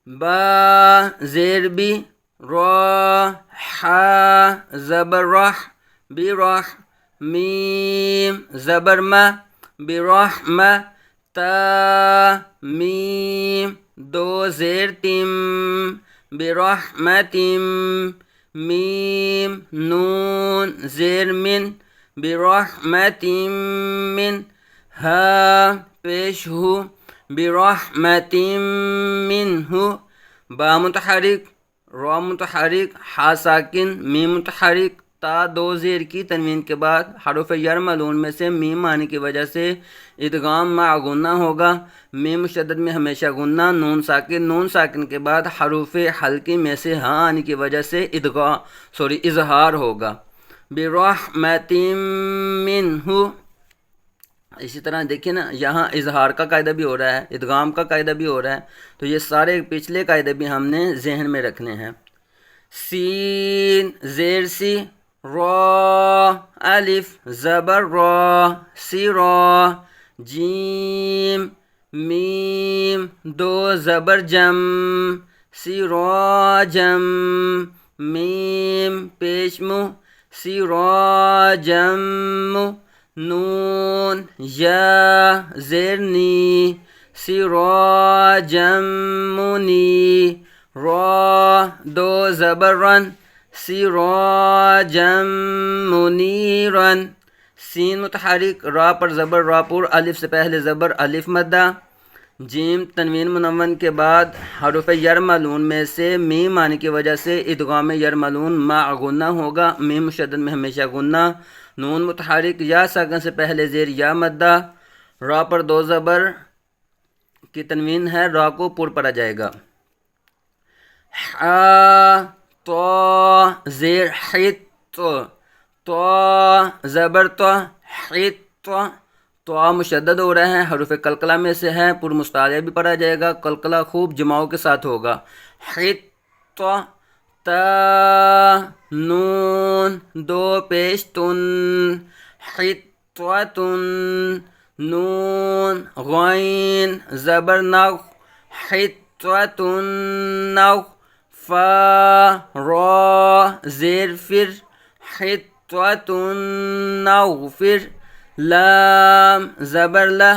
با زیر بی، را حا زبر رح برح، میم زبر ما برحمة، تا میم دو زیر تم برحمتم، میم نون زیر من برحمتم من، ها پیش ہو برحمتم منه، با متحرک، را متحرک، حا ساکن، میم متحرک، تا دو زیر کی تنوین کے بعد حروف یرملون میں سے میم آنے کی وجہ سے ادغام مع غنہ ہوگا۔ میم مشدد میں ہمیشہ غنہ، نون ساکن کے بعد حروف حلقی میں سے ہاں آنے کی وجہ سے اظہار ہوگا۔ برحمت منہ، اسی طرح دیکھیں نا یہاں اظہار کا قاعدہ بھی ہو رہا ہے، ادغام کا قاعدہ بھی ہو رہا ہے، تو یہ سارے پچھلے قاعدے بھی ہم نے ذہن میں رکھنے ہیں۔ سین زیر سی، را الف زبر را سرا، جیم میم دو زبر جم سراجم، میم پیش مو سراجم، نون یا زیرنی سراجم منی، را دو زبر رن سراجم منیرن، سین متحرک، را پر زبر را پر، الف سے پہلے زبر الف مدہ، جیم تنوین منون کے بعد حروف یرملون میں سے میم آنے کی وجہ سے ادغام یرملون مع غنہ ہوگا، میم مشدد میں ہمیشہ غنہ، نون متحرک، یا ساکن سے پہلے زیر یا مدہ، را پر دو زبر کی تنوین ہے، را کو پر پڑا جائے گا۔ حا تو زیر حت، تو زبر تو حت، تو مشدد ہو رہا ہے، حروف قلقلہ میں سے ہے، پر مستعلیہ بھی پڑھا جائے گا، قلقلہ خوب جماؤں کے ساتھ ہوگا۔ حت، تا نون دو پیش تن حتوتن، نون غین زبر نغ حتوتن نغ، فا را زیر فر حتوتن نغفر، لام زبر لہ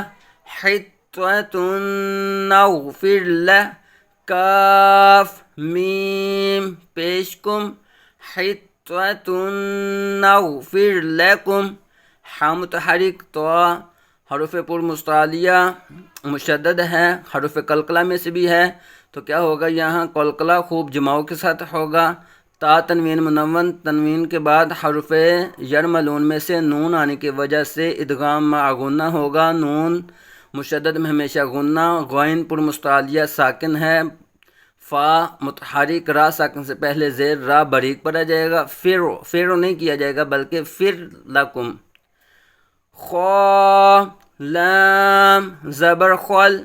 حتوتن نغفر لہ، کاف میم پیش کم حتوتن نغفر لکم، حا متحرک، تو حروف پر مستعلیہ مشدد ہے، حروف قلقلہ میں سے بھی ہے، تو کیا ہوگا یہاں قلقلہ خوب جماؤں کے ساتھ ہوگا۔ تا تنوین منون، تنوین کے بعد حروف یرملون میں سے نون آنے کی وجہ سے ادغام مع غنہ ہوگا، نون مشدد میں ہمیشہ غنہ، غین پر مستعلیہ ساکن ہے، فا متحرک، را ساکن سے پہلے زیر را باریک پڑا جائے گا، فر نہیں کیا جائے گا بلکہ فر لکم، خا لام زبر خل،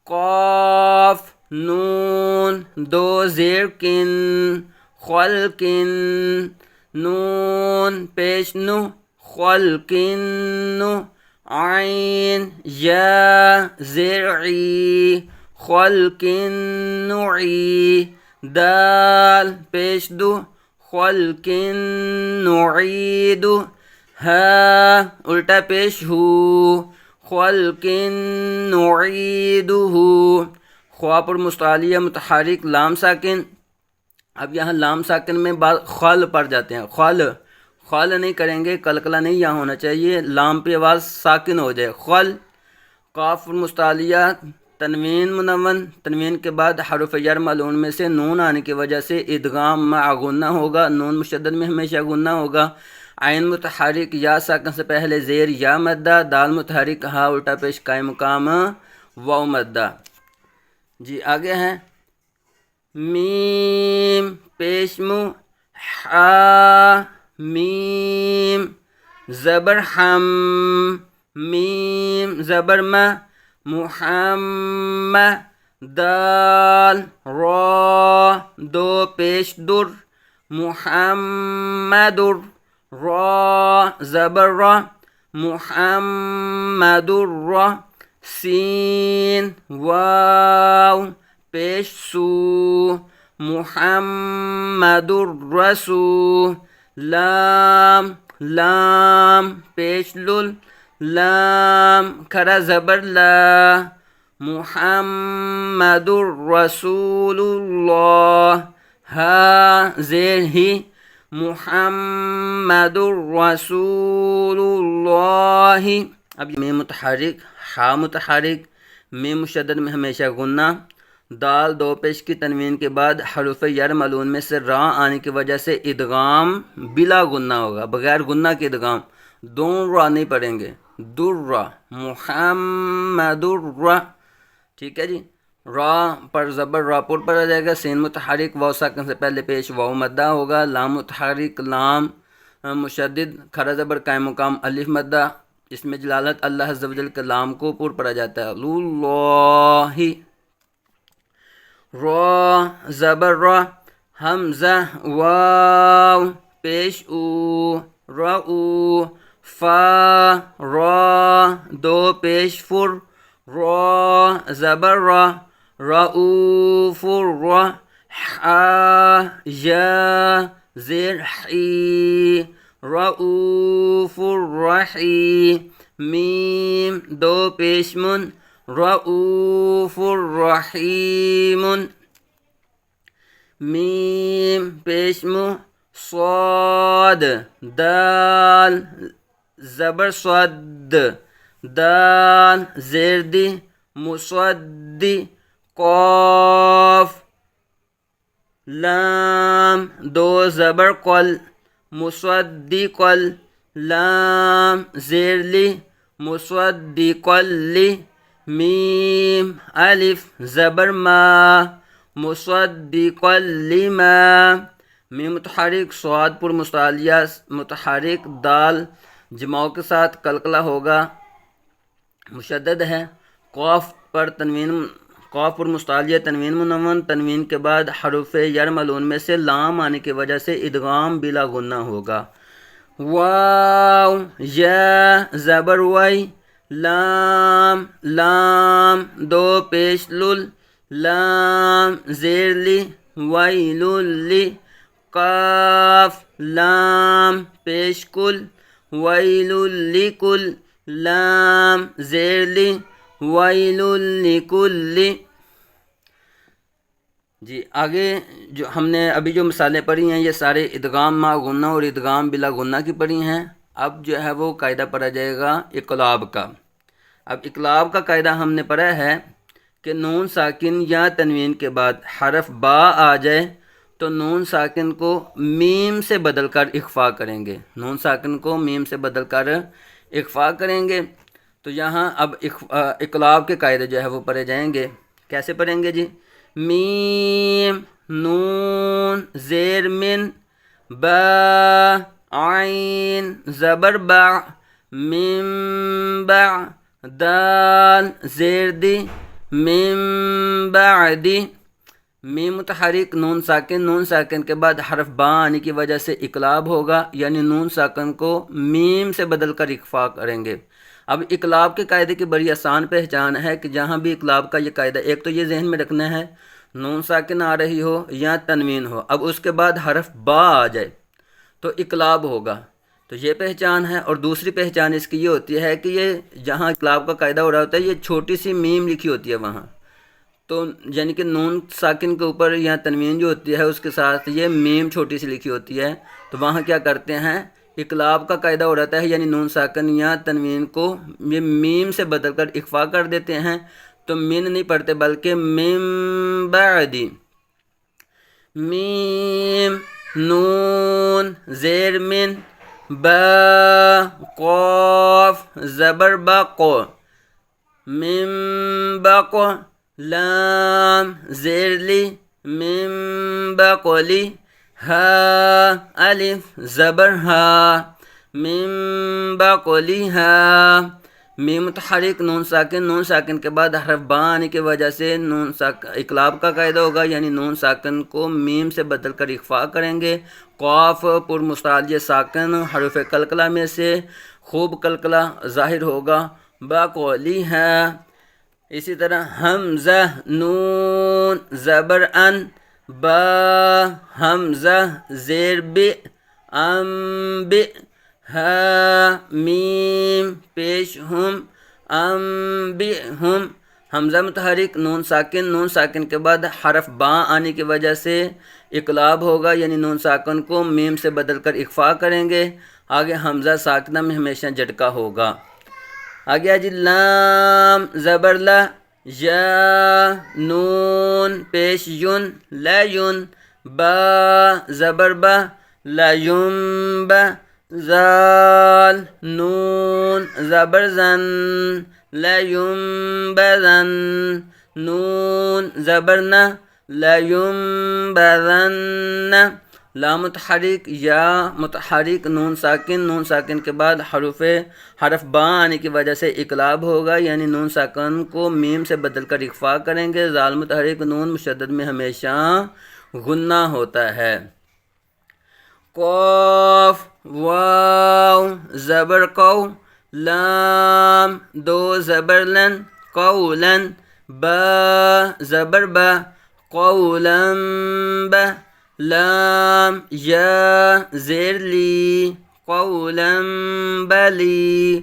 قاف نون دو زیر کن خلقن، نون پیش نو خلقن، عین یا زرعی خلقن نعی، دال پیش دو خلقن نعید، ہا الٹا پیش ہو خلقن نعیدہ، خوا پر مستعلیہ متحرک، لام ساکن، اب یہاں لام ساکن میں خل پڑ جاتے ہیں، خل نہیں کریں گے، قلقلہ نہیں یہاں ہونا چاہیے، لام پہ آواز ساکن ہو جائے، خل، قاف پر مستعلیہ تنوین منون، تنوین کے بعد حروف یرملون میں سے نون آنے کی وجہ سے ادغام مع غنہ ہوگا، نون مشدد میں ہمیشہ غنہ ہوگا، عین متحرک، یا ساکن سے پہلے زیر یا مدہ، دال متحرک، ہا الٹا پیش قائم مقام واو مدہ۔ جی آگے ہیں میم پیش مو، حا میم زبر حم، میم زبر ما، محمد، دال را دو پیش در محمد، را زبر را محمد را، سین واو پیش سو محمد الرسول لام لام پیش لل لام کھڑا زبر لا محمد الرسول اللہ ہا زیر ہی محمد الرسول اللہ. اب میم متحرک ہا متحرک میم مشدد میں ہمیشہ غنہ دال دو پیش کی تنوین کے بعد حروف یرملون میں سے را آنے کی وجہ سے ادغام بلا غنہ ہوگا بغیر غنہ کے ادغام دون را نہیں پڑھیں گے در محمد الر ٹھیک ہے جی. را پر زبر را پر پڑا جائے گا سین متحرک واو ساکن سے پہلے پیش واو مدہ ہوگا لام متحرک لام مشدد کھڑا زبر قائم مقام الف مدہ اس میں جلالت اللہ عز و جل کے لام کو پر پڑا جاتا ہے اللہ. را زبر را حمزہ واو پیش او رؤ فا را دو پیش فر را زبر را رؤوف را حا یا زیر حی رؤوف الرحیم میم دو پیش من رؤوف الرحیم میم پیش مو صاد دال زبر صد دال زیر دی مصدی قاف لام دو زبر قل مصدق لام زیر لی مصدق لی میم الف زبر ما مصدق لما میم متحرک صاد پر مستعلیہ متحرک دال جماؤ کے ساتھ قلقلہ ہوگا مشدد ہے قاف پر تنوین قاف پر مستعلیہ تنوین منون تنوین کے بعد حروف یرملون میں سے لام آنے کی وجہ سے ادغام بلا غنہ ہوگا. واو یا زبر وائی لام لام دو پیش لل لام زیر لی ویل لی قاف لام پیش کل ویل لکل لام زیر لی ویل لکل. جی آگے جو ہم نے ابھی جو مثالیں پڑھی ہیں یہ سارے ادغام مع غنہ اور ادغام بلا غنہ کی پڑھی ہیں. اب جو ہے وہ قاعدہ پڑھا جائے گا اقلاب کا. اب اقلاب کا قاعدہ ہم نے پڑھا ہے کہ نون ساکن یا تنوین کے بعد حرف با آ جائے تو نون ساکن کو میم سے بدل کر اخفا کریں گے. نون ساکن کو میم سے بدل کر اخفا کریں گے. تو یہاں اب اقلاب کے قاعدے جو ہے وہ پڑھے جائیں گے. کیسے پڑھیں گے جی؟ میم نون زیر من با عین زبر با من با دال زیر دی من بعدی میم متحرک نون ساکن کے بعد حرف با آنے کی وجہ سے اقلاب ہوگا یعنی نون ساکن کو میم سے بدل کر اخفا کریں گے. اب اقلاب کے قاعدے کی بڑی آسان پہچان ہے کہ جہاں بھی اقلاب کا یہ قاعدہ ایک تو یہ ذہن میں رکھنا ہے نون ساکن آ رہی ہو یا تنوین ہو اب اس کے بعد حرف با آ جائے تو اقلاب ہوگا. تو یہ پہچان ہے. اور دوسری پہچان اس کی یہ ہوتی ہے کہ یہ جہاں اقلاب کا قاعدہ ہو رہا ہوتا ہے یہ چھوٹی سی میم لکھی ہوتی ہے وہاں تو یعنی کہ نون ساکن کے اوپر یا تنوین جو ہوتی ہے اس کے ساتھ یہ میم چھوٹی سی لکھی ہوتی ہے تو وہاں کیا کرتے ہیں اقلاب کا قاعدہ ہو رہتا ہے یعنی نون ساکن یا تنوین کو یہ میم سے بدل کر اخفا کر دیتے ہیں تو من نہیں پڑھتے بلکہ من بعدی میم نون زیر من با قاف زبر بق من بق لام زیر لی من بقلی ہا الف زبر ہا من بقلی ہا میم متحرک نون ساکن کے بعد حرف با آنے کی وجہ سے نون ساکن اقلاب کا قاعدہ ہوگا یعنی نون ساکن کو میم سے بدل کر اخفا کریں گے. قاف پر مستعلیہ ساکن حروف قلقلہ میں سے خوب قلقلہ ظاہر ہوگا بقلی ہے اسی طرح حمزہ نون زبر ان، با حمزہ زیر بی، ب، ہا میم پیش ہم، ہم، حمزہ متحرک نون ساکن کے بعد حرف با آنے کی وجہ سے اقلاب ہوگا، یعنی نون ساکن کو میم سے بدل کر اخفا کریں گے. آگے حمزہ ساکنہ میں ہمیشہ جھٹکا ہوگا. آگے جی لام زبر لا، یا نون پیش یون لیون، با زبر با لیوم با، زال نون زبر زن لیوم بزن، نون زبر نا لیوم بزن. لام متحرک یا متحرک نون ساکن کے بعد حرف با آنے کی وجہ سے اقلاب ہوگا، یعنی نون ساکن کو میم سے بدل کر اخفا کریں گے. زال متحرک نون مشدد میں ہمیشہ غنہ ہوتا ہے. قاف واو زبر قو، لام دو زبر لن قولن، با زبر با قولن با، لام یا زیر لی قولن بلی،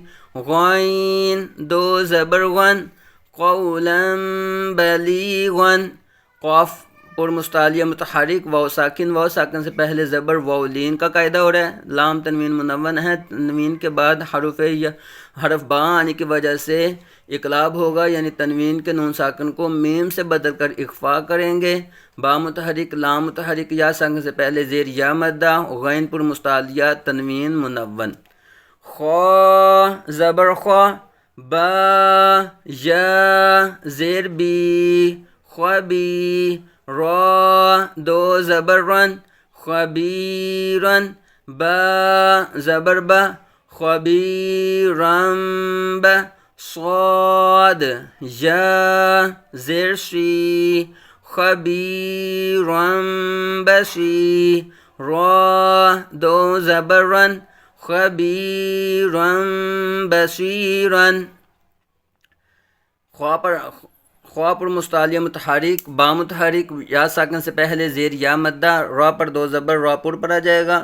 غین دو زبر غن قولن بلیغن. قاف پر مستعلیہ متحرک واو ساکن سے پہلے زبر واو لین کا قاعدہ ہو رہا ہے. لام تنوین منون ہے، تنوین کے بعد حرف با آنے کی وجہ سے اقلاب ہوگا، یعنی تنوین کے نون ساکن کو میم سے بدل کر اخفا کریں گے. با متحرک لام متحرک یا ساکن سے پہلے زیر یا مدہ، غین پر مستعلیہ تنوین منون. خوا زبر خوا، با یا زیر بی خوابی، را دو زبر رن خبیرن، با زبر با خبیرن با، صاد یا زیر شی خبیرن بشی، را دو زبر رن خبیرن بشیرن. خوا پر مستعلیہ متحرک با متحرک یا ساکن سے پہلے زیر یا مدہ، را پر دو زبر را پر آ جائے گا.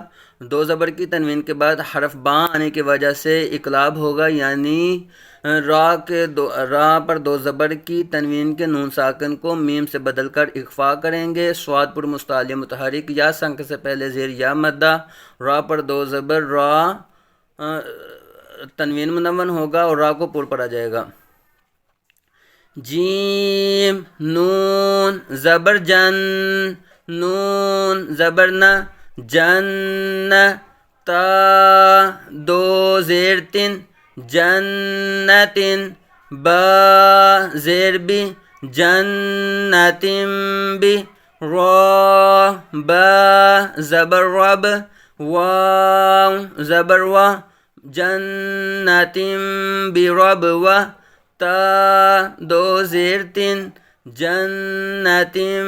دو زبر کی تنوین کے بعد حرف با آنے کی وجہ سے اقلاب ہوگا، یعنی را پر دو زبر کی تنوین کے نون ساکن کو میم سے بدل کر اخفا کریں گے. صاد پر مستعلیہ متحرک یا ساکن سے پہلے زیر یا مدہ، را پر دو زبر را تنوین منون ہوگا اور را کو پر آ جائے گا. جیم نون زبر جن، نون زبر نا جن، تا دو زیر تن جنتن، با زیر بی جنتن بی، را با زبر رب، واو زبر وا جنتن بی رب و، تا دو زیر تن جنتن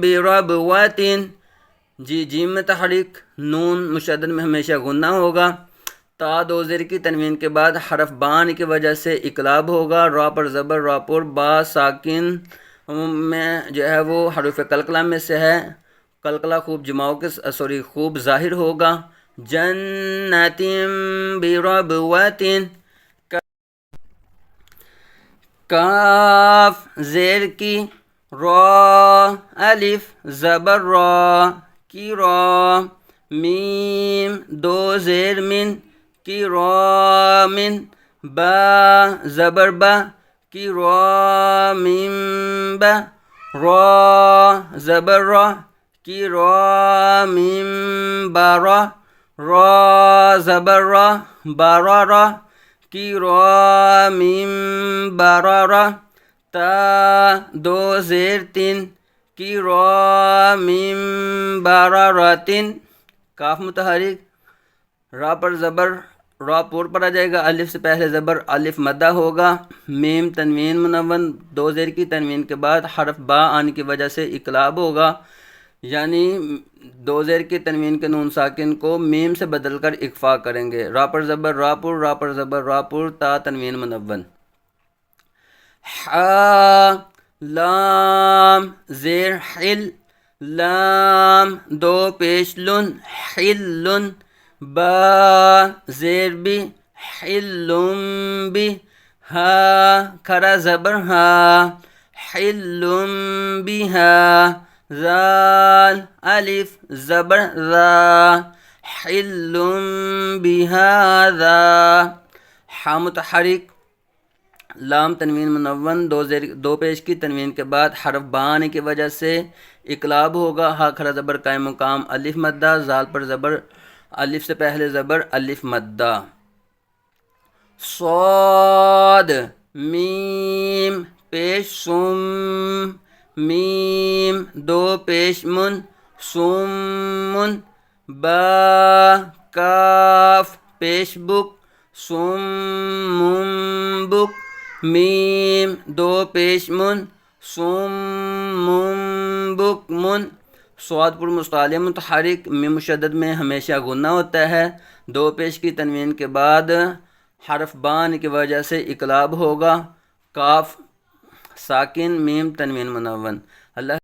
بی رب وتن. جیم متحرک نون مشدد میں ہمیشہ غنہ ہوگا. تا دو زیر کی تنوین کے بعد حرف با آنے کی وجہ سے اقلاب ہوگا. را پر زبر را پر، با ساکن میں جو ہے وہ حروف قلقلہ میں سے ہے، قلقلہ خوب ظاہر ہوگا. جنتم بربوتن. کاف زیر کی، را الف زبر را کی را، میم دو زیر من کی را من، با زبر با کی را میم با، را زبر را کی را میم بارا، را زبر را بارا را کی را میم بارا، تا دو زیر تین کی را میم باراراتن. کاف متحرک را پر زبر را پر آ جائے گا، الف سے پہلے زبر الف مدہ ہوگا. میم تنوین منون، دو زیر کی تنوین کے بعد حرف با آنے کی وجہ سے اقلاب ہوگا، یعنی دو زیر کی تنوین کے نون ساکن کو میم سے بدل کر اخفا کریں گے. را پر زبر را پر، را پر زبر را پر، تا تنوین منون. حا لام زیر حل لام دو پیش لن حلن با زیر بی حلم بی ہا کھرا زبر ہا حلم بہا زال الف زبر را حلم بہذا حا متحرک لام تنوین منون دو پیش کی تنوین کے بعد حرف با آنے کی وجہ سے اقلاب ہوگا. ہا کھڑا زبر قائم مقام الف مدہ زال پر زبر الف سے پہلے زبر الف مدہ. صاد میم پیش سم میم دو پیش من سمن با کاف پیش بک سمم بک میم دو پیش من سمم بکمن. صاد پر مستعلیہ متحرک میم مشدد میں ہمیشہ غنہ ہوتا ہے. دو پیش کی تنوین کے بعد حرف بان کی وجہ سے اقلاب ہوگا. کاف ساکن میم تنوین منون. اللہ